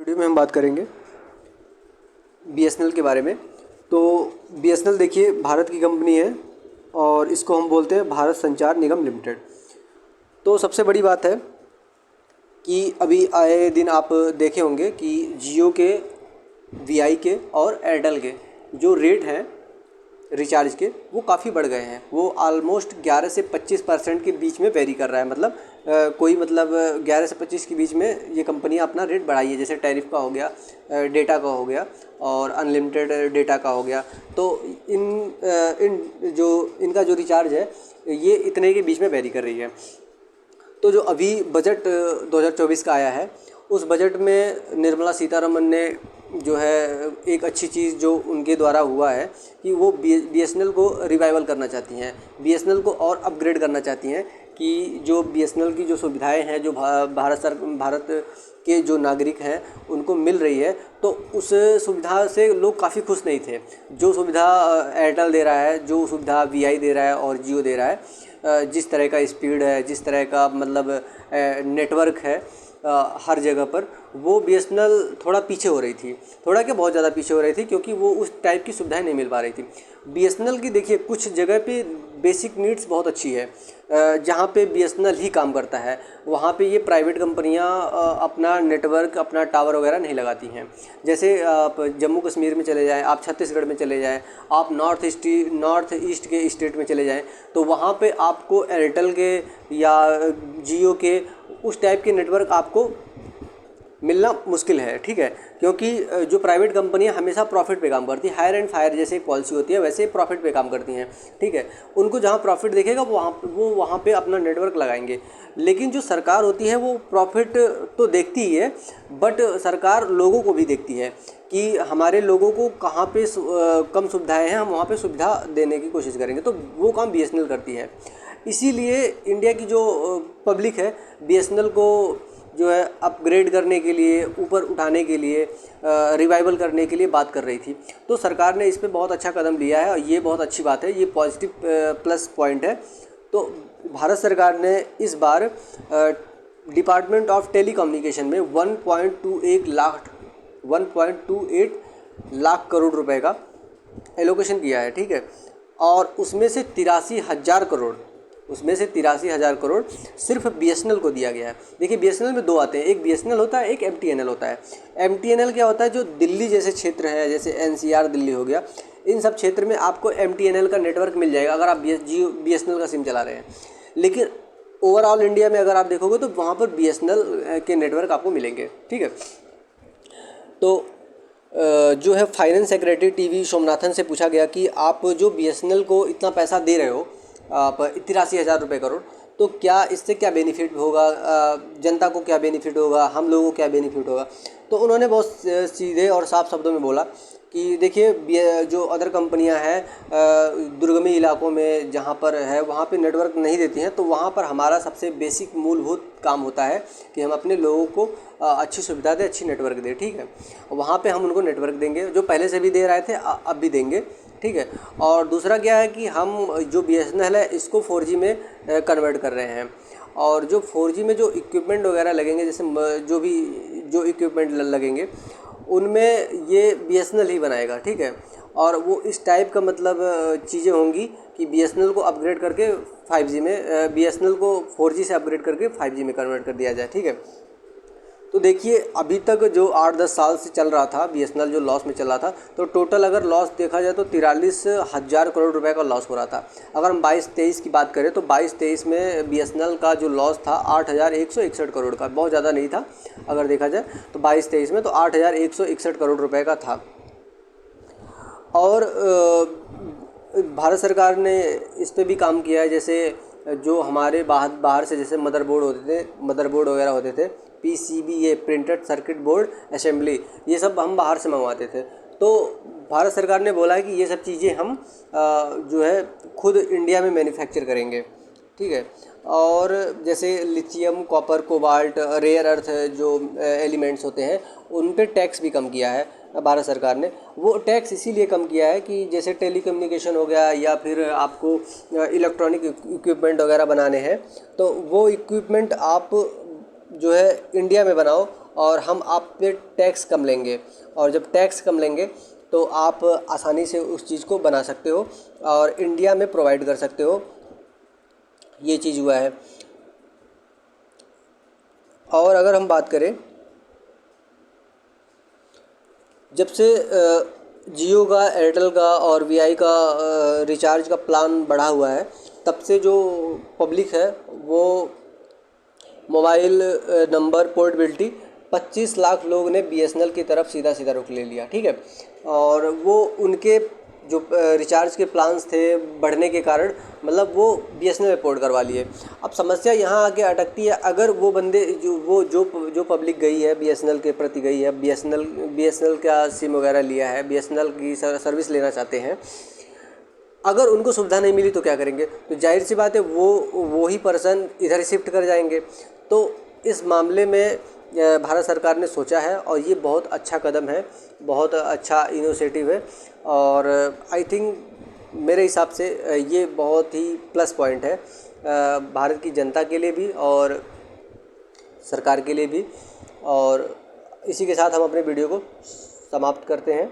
Video में हम बात करेंगे बीएसएनएल के बारे में। तो बीएसएनएल देखिए भारत की कंपनी है और इसको हम बोलते हैं भारत संचार निगम लिमिटेड। तो सबसे बड़ी बात है कि अभी आए दिन आप देखे होंगे कि जियो के, वीआई के और एयरटेल के जो रेट हैं रिचार्ज के वो काफ़ी बढ़ गए हैं। वो ऑलमोस्ट 11 से 25% के बीच में वेरी कर रहा है। मतलब कोई मतलब 11 से 25 के बीच में ये कंपनियां अपना रेट बढ़ाई है। जैसे टैरिफ का हो गया, डेटा का हो गया और अनलिमिटेड डेटा का हो गया। तो इनका जो रिचार्ज है ये इतने के बीच में वेरी कर रही है। तो जो अभी बजट 2024 का आया है उस बजट में निर्मला सीतारमन ने जो है एक अच्छी चीज़ जो उनके द्वारा हुआ है कि वो बीएसएनएल को रिवाइवल करना चाहती हैं, बीएसएनएल को और अपग्रेड करना चाहती हैं कि जो बीएसएनएल की जो सुविधाएं हैं जो भारत के जो नागरिक हैं उनको मिल रही है, तो उस सुविधा से लोग काफ़ी खुश नहीं थे। जो सुविधा एयरटेल दे रहा है, जो सुविधा वीआई दे रहा है और जियो दे रहा है, जिस तरह का स्पीड है, जिस तरह का मतलब नेटवर्क है हर जगह पर, वो बीएसएनएल थोड़ा पीछे हो रही थी। थोड़ा क्या, बहुत ज़्यादा पीछे हो रही थी, क्योंकि वो उस टाइप की सुविधाएं नहीं मिल पा रही थी। बीएसएनएल की देखिए कुछ जगह पे बेसिक नीड्स बहुत अच्छी है। जहाँ पे बीएसएनएल ही काम करता है वहाँ पे ये प्राइवेट कंपनियाँ अपना नेटवर्क, अपना टावर वगैरह नहीं लगाती हैं। जैसे आप जम्मू कश्मीर में चले जाएँ, आप छत्तीसगढ़ में चले जाएँ, आप नॉर्थ ईस्ट के स्टेट में चले जाएँ, तो वहाँ पे आपको एयरटेल के या जियो के उस टाइप के नेटवर्क आपको मिलना मुश्किल है। ठीक है, क्योंकि जो प्राइवेट कंपनियां हमेशा प्रॉफिट पे काम करती है, हायर एंड फायर जैसे एक पॉलिसी होती है वैसे प्रॉफिट पे काम करती हैं। ठीक है, उनको जहां प्रॉफिट दिखेगा वो वहां पे अपना नेटवर्क लगाएंगे। लेकिन जो सरकार होती है वो प्रॉफिट तो देखती ही है, बट सरकार लोगों को भी देखती है कि हमारे लोगों को कहाँ पे कम सुविधाएँ हैं, हम वहाँ पर सुविधा देने की कोशिश करेंगे। तो वो काम बीएसएनएल करती है। इसीलिए इंडिया की जो पब्लिक है बीएसएनएल को जो है अपग्रेड करने के लिए, ऊपर उठाने के लिए, रिवाइवल करने के लिए बात कर रही थी। तो सरकार ने इस पे बहुत अच्छा कदम लिया है और ये बहुत अच्छी बात है, ये पॉजिटिव प्लस पॉइंट है। तो भारत सरकार ने इस बार डिपार्टमेंट ऑफ टेलीकम्युनिकेशन में 1.28 लाख करोड़ रुपए का एलोकेशन किया है। ठीक है, और उसमें से 83,000 करोड़ सिर्फ बीएसएनएल को दिया गया है। देखिए बीएसएनएल में दो आते हैं, एक बीएसएनएल होता है, एक एमटीएनएल होता है। एमटीएनएल क्या होता है, जो दिल्ली जैसे क्षेत्र है, जैसे एनसीआर दिल्ली हो गया, इन सब क्षेत्र में आपको एमटीएनएल का नेटवर्क मिल जाएगा अगर आप बीएसएनएल का सिम चला रहे हैं। लेकिन ओवरऑल इंडिया में अगर आप देखोगे तो वहाँ पर बीएसएनएल के नेटवर्क आपको मिलेंगे। ठीक है, तो जो है फाइनेंस सेक्रेटरी टीवी सोमनाथन से पूछा गया कि आप जो बीएसएनएल को इतना पैसा दे रहे हो, आप 83,000 रुपये करोड़, तो क्या इससे क्या बेनिफिट होगा, जनता को क्या बेनिफिट होगा, हम लोगों को क्या बेनिफिट होगा। तो उन्होंने बहुत सीधे और साफ शब्दों में बोला कि देखिए जो अदर कंपनियां हैं दुर्गमी इलाकों में जहां पर है वहां पे नेटवर्क नहीं देती हैं, तो वहां पर हमारा सबसे बेसिक मूलभूत काम होता है कि हम अपने लोगों को अच्छी सुविधा दें, अच्छी नेटवर्क दें। ठीक है, वहाँ पे हम उनको नेटवर्क देंगे, जो पहले से भी दे रहे थे अब भी देंगे। ठीक है, और दूसरा क्या है कि हम जो बीएसएनएल है इसको 4G में कन्वर्ट कर रहे हैं, और जो 4G में जो इक्विपमेंट वगैरह लगेंगे, जैसे जो इक्विपमेंट लगेंगे उनमें ये बीएसएनएल ही बनाएगा। ठीक है, और वो इस टाइप का मतलब चीज़ें होंगी कि बीएसएनएल को अपग्रेड करके 5G में, बीएसएनएल को 4G से अपग्रेड करके 5G में कन्वर्ट कर दिया जाए। ठीक है, तो देखिए अभी तक जो 8-10 साल से चल रहा था बीएसएनएल, जो लॉस में चल रहा था, तो टोटल अगर लॉस देखा जाए तो 43,000 करोड़ रुपए का लॉस हो रहा था। अगर हम 22-23 की बात करें तो 22-23 में बीएसएनएल का जो लॉस था 8,161 करोड़ का, बहुत ज़्यादा नहीं था अगर देखा जाए तो 22-23 में, तो 8,161 करोड़ रुपए का था। और भारत सरकार ने इस पर भी काम किया है। जैसे जो हमारे बाहर से जैसे मदरबोर्ड वगैरह होते थे, PCBA printed circuit board assembly, ये सब हम बाहर से मंगवाते थे। तो भारत सरकार ने बोला है कि ये सब चीज़ें हम जो है खुद इंडिया में मैन्युफैक्चर करेंगे। ठीक है, और जैसे lithium, copper, cobalt, rare earth जो एलिमेंट्स होते हैं उन पे टैक्स भी कम किया है भारत सरकार ने। वो टैक्स इसीलिए कम किया है कि जैसे टेलीकम्युनिकेशन हो गया या फिर आपको इलेक्ट्रॉनिक इक्विपमेंट वगैरह बनाने हैं, तो वो इक्विपमेंट आप जो है इंडिया में बनाओ और हम आप पे टैक्स कम लेंगे, और जब टैक्स कम लेंगे तो आप आसानी से उस चीज़ को बना सकते हो और इंडिया में प्रोवाइड कर सकते हो। ये चीज़ हुआ है। और अगर हम बात करें, जब से जियो का, एयरटेल का और वीआई का रिचार्ज का प्लान बढ़ा हुआ है, तब से जो पब्लिक है वो मोबाइल नंबर पोर्टेबिलिटी 25 लाख लोग ने बीएसएनएल की तरफ सीधा सीधा रुख ले लिया, ठीक है। और वो उनके जो रिचार्ज के प्लान्स थे बढ़ने के कारण, मतलब वो बीएसएनएल में पोर्ट करवा लिए। अब समस्या यहाँ आके अटकती है, अगर वो बंदे जो पब्लिक गई है बीएसएनएल के प्रति गई है, बीएसएनएल का सिम वगैरह लिया है, बीएसएनएल की सर्विस लेना चाहते हैं, अगर उनको सुविधा नहीं मिली तो क्या करेंगे? तो जाहिर सी बात है वो ही पर्सन इधर शिफ्ट कर जाएंगे। तो इस मामले में भारत सरकार ने सोचा है और ये बहुत अच्छा कदम है, बहुत अच्छा इनिशिएटिव है। और आई थिंक मेरे हिसाब से ये बहुत ही प्लस पॉइंट है भारत की जनता के लिए भी और सरकार के लिए भी। और इसी के साथ हम अपने वीडियो को समाप्त करते हैं।